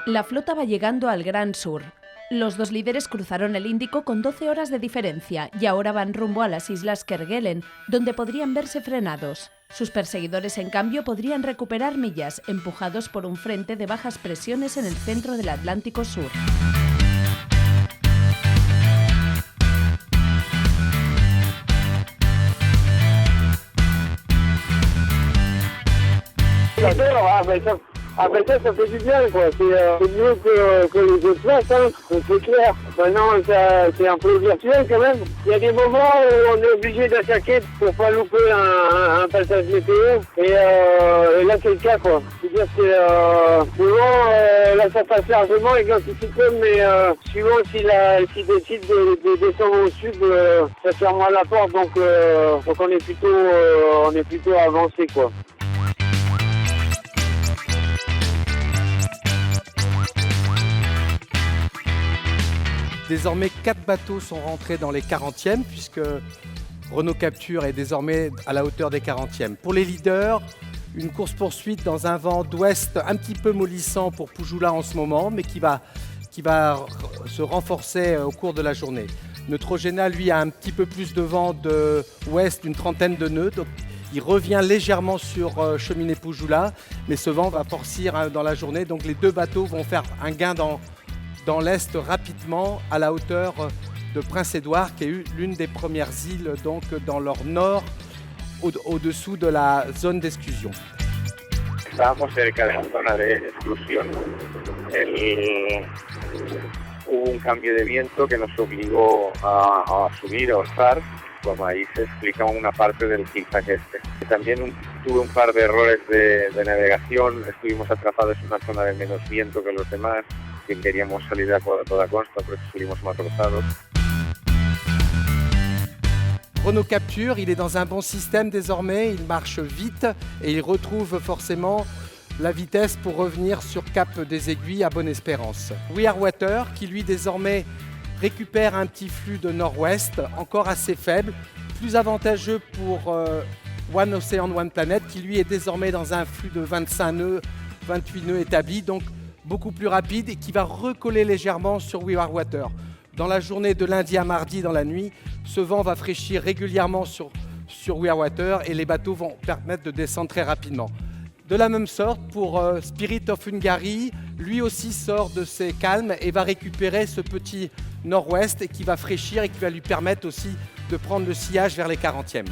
La flota va llegando al Gran Sur. Los dos líderes cruzaron el Índico con 12 horas de diferencia y ahora van rumbo a las islas Kerguelen, donde podrían verse frenados. Sus perseguidores, en cambio, podrían recuperar millas, empujados por un frente de bajas presiones en el centro del Atlántico Sur. Après ça fait du bien, quoi. C'est mieux que les autres places, hein. C'est clair. Maintenant, c'est un peu virtuel quand même. Il y a des moments où on est obligé d'attaquer pour pas louper un passage météo. Et là, c'est le cas, quoi. C'est-à-dire que souvent, là, ça passe largement avec l'anticyclone, mais suivant s'il décide de descendre au sud, ça ferme moins la porte, donc on est plutôt avancé, quoi. Désormais, 4 bateaux sont rentrés dans les 40e, puisque Renault Capture est désormais à la hauteur des 40e. Pour les leaders, une course-poursuite dans un vent d'ouest un petit peu mollissant pour Poujoulat en ce moment, mais qui va se renforcer au cours de la journée. Neutrogena, lui, a un petit peu plus de vent de ouest, d'une trentaine de nœuds. Donc il revient légèrement sur Cheminée Poujoulat, mais ce vent va forcir dans la journée. Donc les deux bateaux vont faire un gain dans l'est rapidement à la hauteur de Prince-Édouard, qui est l'une des premières îles donc, dans leur nord, au-dessous de la zone d'exclusion. Estábamos cerca de la zona de exclusión. Hubo un cambio de viento que nos obligó a subir, a osar, como ahí se explica una parte del zigzag este. También tuve un par de errores de navegación, estuvimos atrapados en una zona de menos viento que los demás, que queríamos salir a toda costa, por eso salimos más forzados. Renault Capture, il est dans un bon système désormais, il marche vite et il retrouve forcément la vitesse pour revenir sur Cap des Aiguilles à Bonne-Espérance. We Are Water, qui lui désormais récupère un petit flux de nord-ouest, encore assez faible, plus avantageux pour One Ocean, One Planet, qui lui est désormais dans un flux de 25 nœuds, 28 nœuds établis, donc beaucoup plus rapide et qui va recoller légèrement sur We Are Water. Dans la journée de lundi à mardi, dans la nuit, ce vent va fraîchir régulièrement sur We Are Water et les bateaux vont permettre de descendre très rapidement. De la même sorte, pour Spirit of Hungary, lui aussi sort de ses calmes et va récupérer ce petit nord-ouest qui va fraîchir et qui va lui permettre aussi de prendre le sillage vers les 40e.